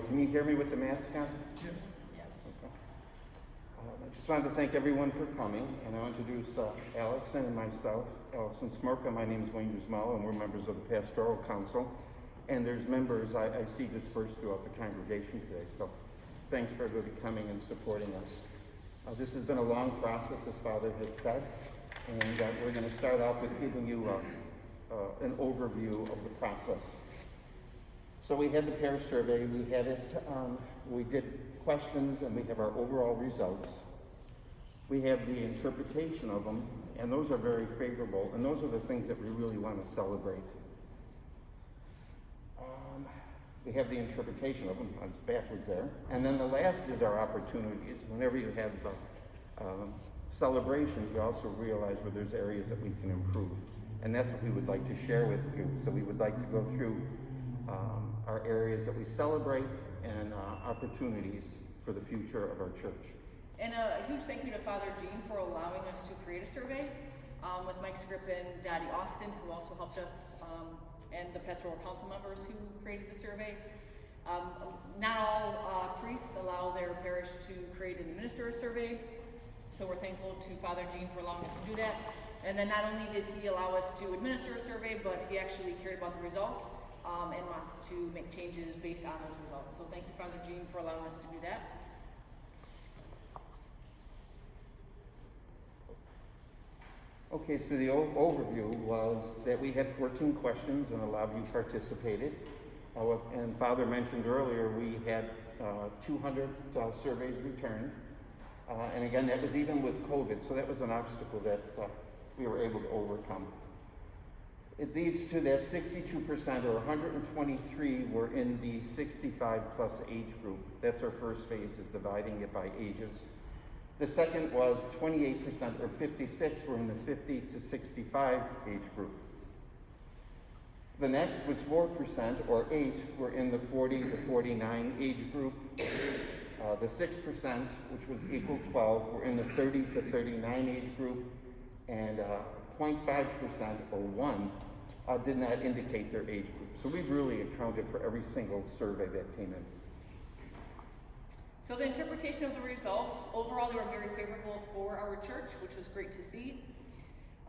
Can you hear me with the mask on? Yes. Okay. I just wanted to thank everyone for coming, and I'll introduce Allison and myself. Allison Smerka, my name is Drzymala, and we're members of the Pastoral Council. And there's members I see dispersed throughout the congregation today, so thanks for everybody coming and supporting us. This has been a long process, as Father had said, and we're going to start off with giving you an overview of the process. So we had the parish survey, we had it, we did questions, and we have our overall results. We have the interpretation of them, and those are very favorable, and those are the things that we really want to celebrate. We have the interpretation of them, it's backwards there. And then the last is our opportunities. Whenever you have celebrations, you also realize where there's areas that we can improve. And that's what we would like to share with you. So we would like to go through our areas that we celebrate and opportunities for the future of our church. And a huge thank you to Father Gene for allowing us to create a survey with Mike Scripp and Daddy Austin, who also helped us, and the Pastoral Council members who created the survey. Not all priests allow their parish to create and administer a survey, so we're thankful to Father Gene for allowing us to do that. And then not only did he allow us to administer a survey, but he actually cared about the results and wants to make changes based on those results. So thank you, Father Gene, for allowing us to do that. Okay, so the overview was that we had 14 questions and a lot of you participated. And Father mentioned earlier we had 200 surveys returned. And again, that was even with COVID, so that was an obstacle that we were able to overcome. It leads to that 62% or 123 were in the 65 plus age group. That's our first phase, is dividing it by ages. The second was 28% or 56 were in the 50 to 65 age group. The next was 4% or 8 were in the 40 to 49 age group. The 6%, which was equal 12, were in the 30 to 39 age group. And 0.5% or 1 did not indicate their age group. So we've really accounted for every single survey that came in. So the interpretation of the results, overall they were very favorable for our church, which was great to see.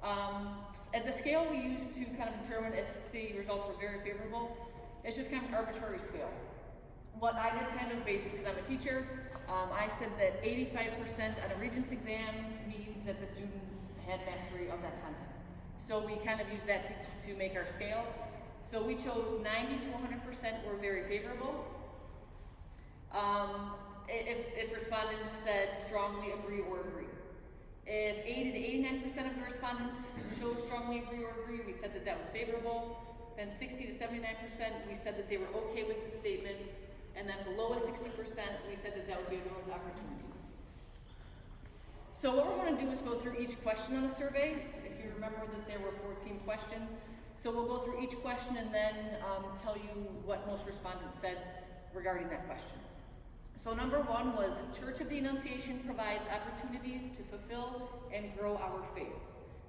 At the scale we used to kind of determine if the results were very favorable, it's just kind of an arbitrary scale. What I did kind of based, because I'm a teacher, I said that 85% on a Regents exam means that the student had mastery of that content. So we kind of used that to make our scale. So we chose 90 to 100% were very favorable. If respondents said strongly agree or agree. If 80 to 89% of the respondents chose strongly agree or agree, we said that that was favorable. Then 60 to 79%, we said that they were okay with the statement. And then below a 60%, we said that that would be a growth opportunity. So what we're going to do is go through each question on the survey. If you remember that there were 14 questions. So we'll go through each question and then tell you what most respondents said regarding that question. So number 1 was, Church of the Annunciation provides opportunities to fulfill and grow our faith.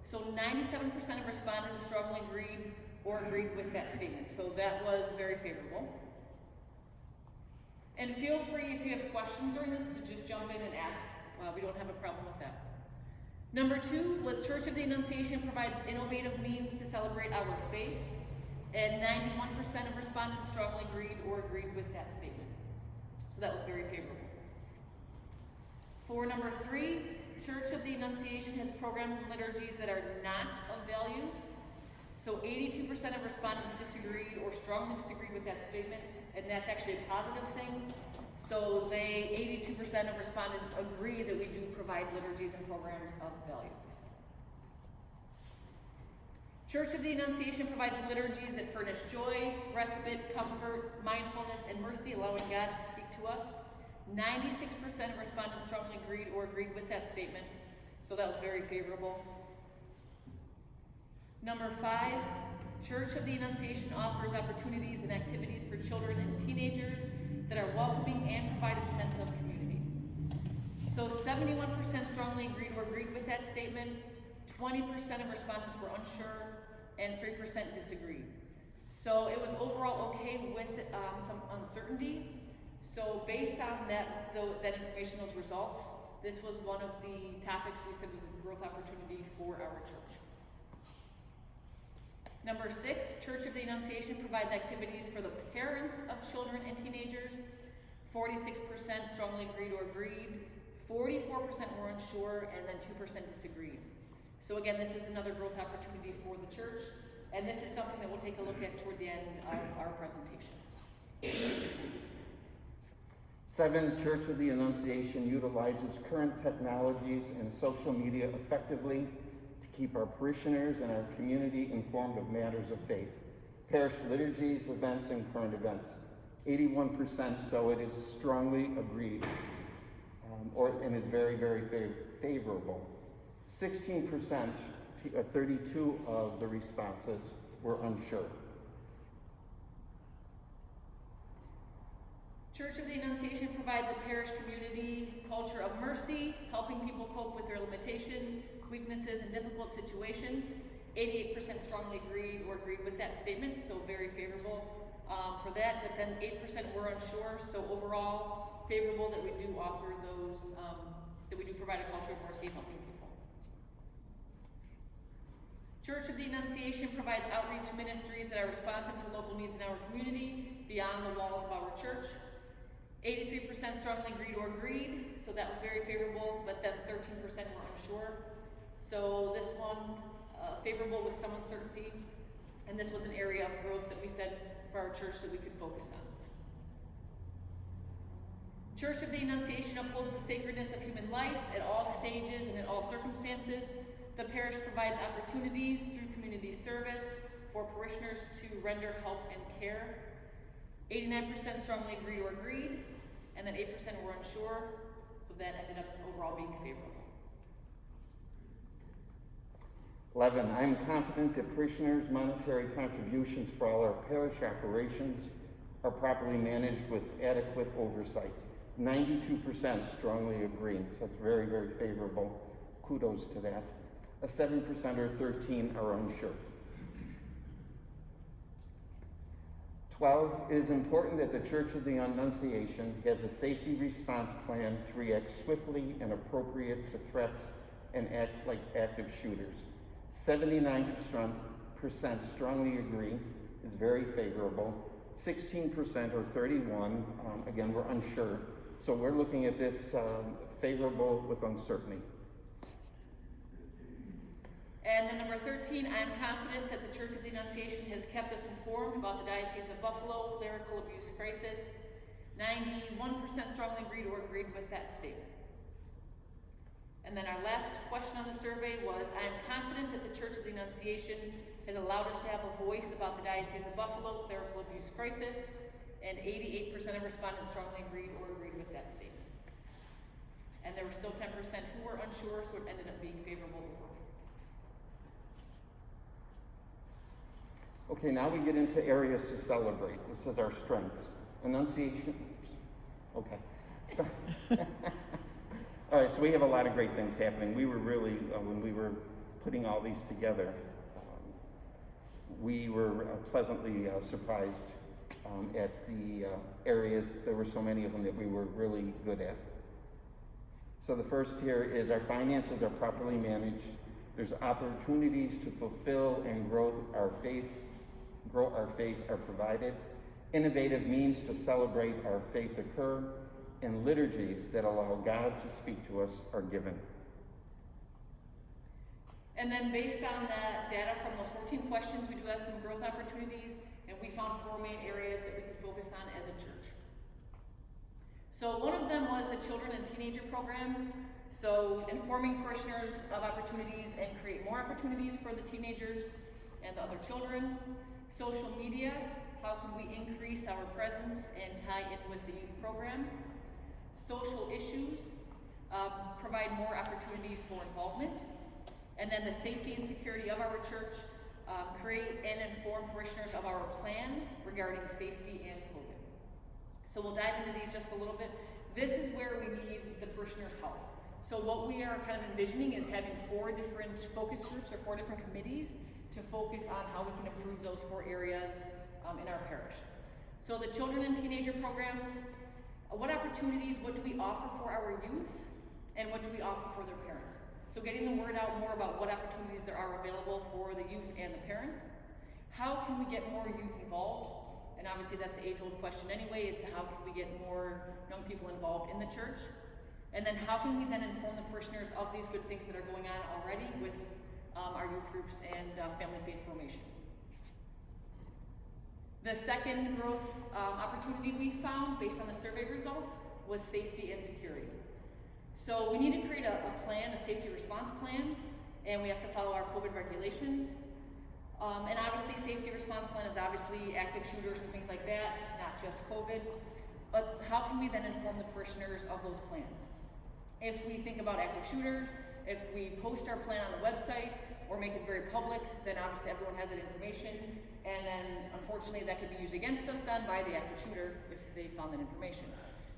So 97% of respondents strongly agreed or agreed with that statement. So that was very favorable. And feel free, if you have questions during this, to just jump in and ask. We don't have a problem with that. Number 2 was, Church of the Annunciation provides innovative means to celebrate our faith. And 91% of respondents strongly agreed or agreed with that statement. So that was very favorable. For number 3, Church of the Annunciation has programs and liturgies that are not of value. So 82% of respondents disagreed or strongly disagreed with that statement, and that's actually a positive thing. So 82% of respondents agree that we do provide liturgies and programs of value. Church of the Annunciation provides liturgies that furnish joy, respite, comfort, mindfulness, and mercy, allowing God to speak to us. 96% of respondents strongly agreed or agreed with that statement, so that was very favorable. Number 5, Church of the Annunciation offers opportunities and activities for children and teenagers that are welcoming and provide a sense of community. So 71% strongly agreed or agreed with that statement, 20% of respondents were unsure, and 3% disagreed. So it was overall okay with some uncertainty. So based on that information, those results, this was one of the topics we said was a growth opportunity for our church. Number 6, Church of the Annunciation provides activities for the parents of children and teenagers. 46% strongly agreed or agreed, 44% were unsure, and then 2% disagreed. So again, this is another growth opportunity for the church, and this is something that we'll take a look at toward the end of our presentation. 7, Church of the Annunciation utilizes current technologies and social media effectively to keep our parishioners and our community informed of matters of faith, parish liturgies, events, and current events. 81%, so it is strongly agreed, and it's very, very favorable. 16%, 32 of the responses were unsure. Church of the Annunciation provides a parish community culture of mercy, helping people cope with their limitations, weaknesses, and difficult situations. 88% strongly agreed or agreed with that statement, so very favorable for that. But then 8% were unsure, so overall favorable that we do offer those, that we do provide a culture of mercy, helping people. Church of the Annunciation provides outreach ministries that are responsive to local needs in our community beyond the walls of our church. 83% strongly agreed or agreed, so that was very favorable, but then 13% were unsure. So this one, favorable with some uncertainty, and this was an area of growth that we said for our church that we could focus on. Church of the Annunciation upholds the sacredness of human life at all stages and in all circumstances. The parish provides opportunities through community service for parishioners to render help and care. 89% strongly agreed or agreed, and then 8% were unsure, so that ended up overall being favorable. 11, I am confident that parishioners' monetary contributions for all our parish operations are properly managed with adequate oversight. 92% strongly agree, so it's very, very favorable. Kudos to that. 7% or 13 are unsure. 12, it is important that the Church of the Annunciation has a safety response plan to react swiftly and appropriate to threats and act like active shooters. 79% strongly agree, is very favorable. 16% or 31, again, we're unsure. So we're looking at this favorable with uncertainty. And then number 13, I am confident that the Church of the Annunciation has kept us informed about the Diocese of Buffalo clerical abuse crisis. 91% strongly agreed or agreed with that statement. And then our last question on the survey was, I am confident that the Church of the Annunciation has allowed us to have a voice about the Diocese of Buffalo clerical abuse crisis, and 88% of respondents strongly agreed or agreed with that statement. And there were still 10% who were unsure, so it ended up being favorable overall. Okay, now we get into areas to celebrate. This is our strengths. Annunciation. Okay. All right, so we have a lot of great things happening. We were really, when we were putting all these together, we were pleasantly surprised at the areas. There were so many of them that we were really good at. So the first here is our finances are properly managed. There's opportunities to fulfill and grow our faith are provided. Innovative means to celebrate our faith occur, and liturgies that allow God to speak to us are given. And then based on that data from those 14 questions, we do have some growth opportunities, and we found 4 main areas that we could focus on as a church. So one of them was the children and teenager programs. So informing parishioners of opportunities and create more opportunities for the teenagers and the other children. Social media, how can we increase our presence and tie in with the youth programs? Social issues, provide more opportunities for involvement. And then the safety and security of our church, create and inform parishioners of our plan regarding safety and COVID. So we'll dive into these just a little bit. This is where we need the parishioners' help. So what we are kind of envisioning is having 4 different focus groups or 4 different committees to focus on how we can improve those 4 areas in our parish. So the children and teenager programs, What opportunities, what do we offer for our youth, and what do we offer for their parents? So getting the word out more about what opportunities there are available for the youth and the parents. How can we get more youth involved? And obviously that's the age-old question anyway, as to how can we get more young people involved in the church? And then how can we then inform the parishioners of these good things that are going on already with our youth groups and family faith formation? The second growth opportunity we found based on the survey results was safety and security. So we need to create a plan, a safety response plan, and we have to follow our COVID regulations. And obviously safety response plan is obviously active shooters and things like that, not just COVID. But how can we then inform the parishioners of those plans? If we think about active shooters, if we post our plan on the website or make it very public, then obviously everyone has that information. And then unfortunately that could be used against us then by the active shooter if they found that information.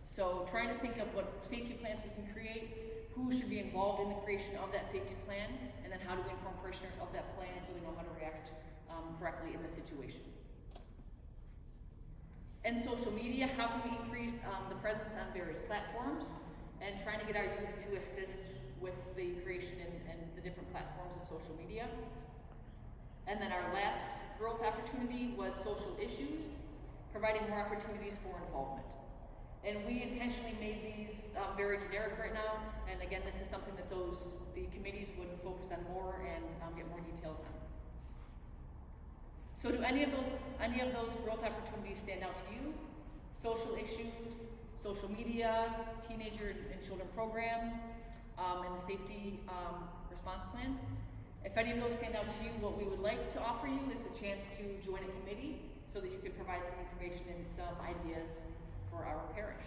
So trying to think of what safety plans we can create, who should be involved in the creation of that safety plan, and then how do we inform parishioners of that plan so they know how to react correctly in the situation. And social media, how can we increase the presence on various platforms, and trying to get our youth to assist with the creation and the different platforms of social media. And then our last growth opportunity was social issues, providing more opportunities for involvement. And we intentionally made these very generic right now, and again, this is something that the committees would focus on more and get more details on. So do any of those growth opportunities stand out to you? Social issues, social media, teenager and children programs, and the safety response plan. If any of those stand out to you, what we would like to offer you is a chance to join a committee so that you can provide some information and some ideas for our parish.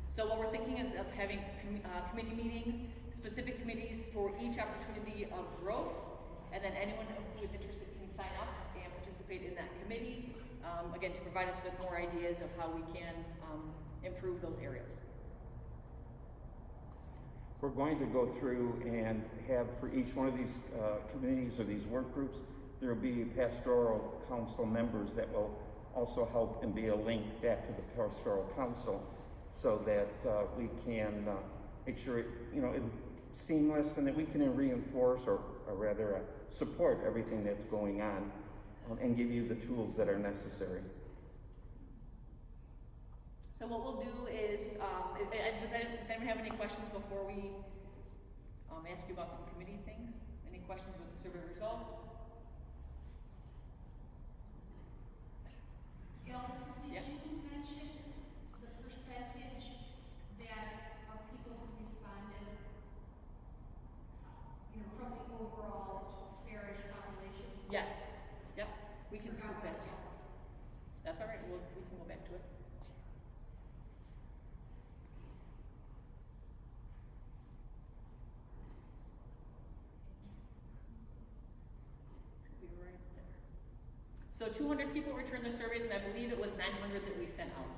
So what we're thinking is of having committee meetings, specific committees for each opportunity of growth, and then anyone who is interested can sign up and participate in that committee, again, to provide us with more ideas of how we can improve those areas. We're going to go through and have for each one of these committees or these work groups, there will be pastoral council members that will also help and be a link back to the pastoral council so that we can make sure it's seamless and that we can reinforce or rather support everything that's going on and give you the tools that are necessary. So what we'll do is, does anyone have any questions before we ask you about some committee things? Any questions with the survey results? Allison, did Yep. you mention the percentage of people who responded, from the overall parish population? Yes. Yep. We can scoop that. That's all right. We can go back to it. So 200 people returned their surveys, and I believe it was 900 that we sent out.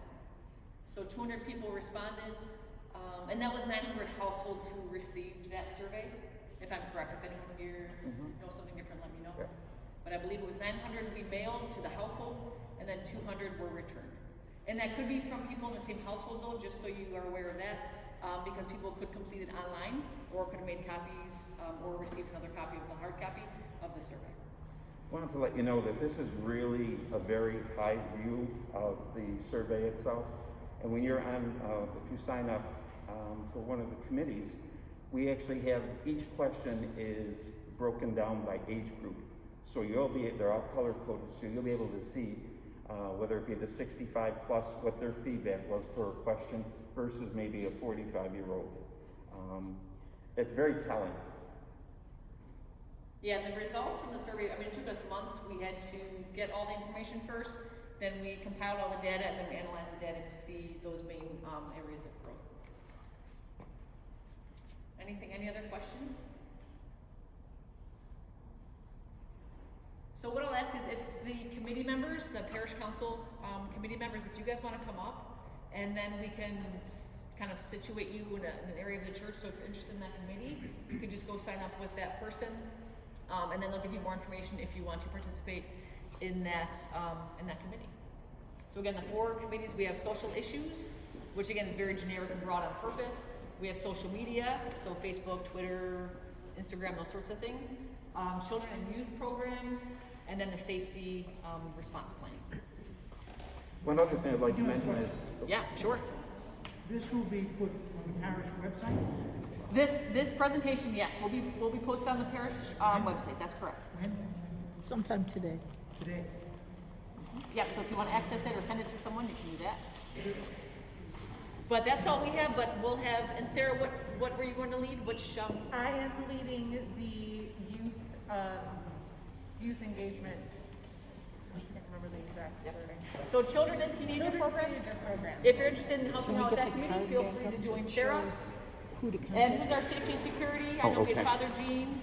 So 200 people responded, and that was 900 households who received that survey, if I'm correct. If anyone here knows something different, let me know. Yeah. But I believe it was 900 we mailed to the households, and then 200 were returned. And that could be from people in the same household though, just so you are aware of that, because people could complete it online, or could have made copies, or received another copy of the hard copy of the survey. I wanted to let you know that this is really a very high view of the survey itself. And when you're on, if you sign up for one of the committees, we actually have each question is broken down by age group. So they're all color coded, so you'll be able to see whether it be the 65 plus, what their feedback was per question versus maybe a 45-year-old. It's very telling. Yeah, and the results from the survey, it took us months. We had to get all the information first, then we compiled all the data, and then we analyzed the data to see those main areas of growth. Any other questions? So what I'll ask is if the committee members, the parish council committee members, if you guys want to come up, and then we can kind of situate you in an area of the church. So if you're interested in that committee, you can just go sign up with that person. And then they'll give you more information if you want to participate in that committee. So again, the 4 committees, we have social issues, which again is very generic and broad on purpose. We have social media, so Facebook, Twitter, Instagram, those sorts of things. Children and youth programs, and then the safety response plans. One other thing I'd like to mention is, Yeah, sure. This will be put on the parish website? This presentation, yes, will be posted on the parish website. That's correct. When? Sometime today. Today? Yeah, so if you want to access it or send it to someone, you can do that. But that's all we have. But we'll have. And Sarah, what were you going to lead? Which? I am leading the youth engagement. I can't remember the exact wording. So children and teenager programs. If you're interested in helping out with that committee, feel free to join Sarah. Who to And contact. who's our safety and security? I Oh, know we okay. have Father Gene.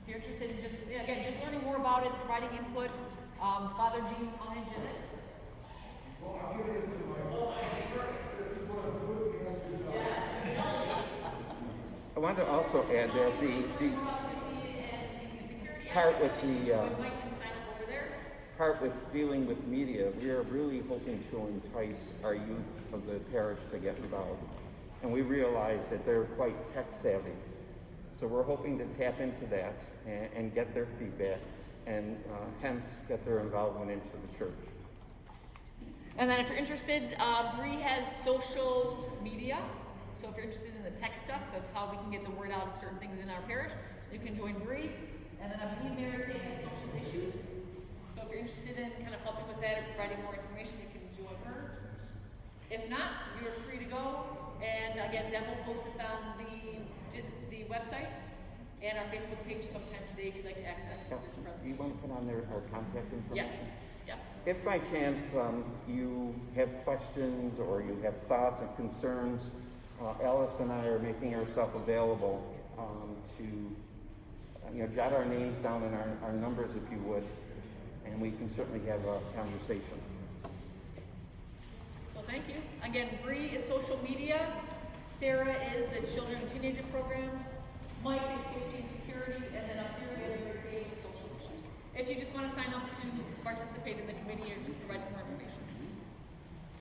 If you're interested in just learning more about it, providing input, Father Gene behind you. I want to also add that the part with the part with dealing with media, we are really hoping to entice our youth of the parish to get involved. And we realize that they're quite tech savvy. So we're hoping to tap into that and get their feedback and hence get their involvement into the church. And then if you're interested, Bree has social media. So if you're interested in the tech stuff of how we can get the word out of certain things in our parish, you can join Bree. And then I believe Mary Kay has social issues. So if you're interested in kind of helping with that or providing more information, you can join her. If not, you're free to go. And again, Deb will post this on the website and our Facebook page sometime today if you'd like to access this Do presentation. you want to put on there our contact information? Yes. Yep. If by chance you have questions or you have thoughts or concerns, Alice and I are making ourselves available to jot our names down and our numbers if you would, and we can certainly have a conversation. So thank you. Again, Bree is social media. Sarah is the children and teenager programs. Mike is safety and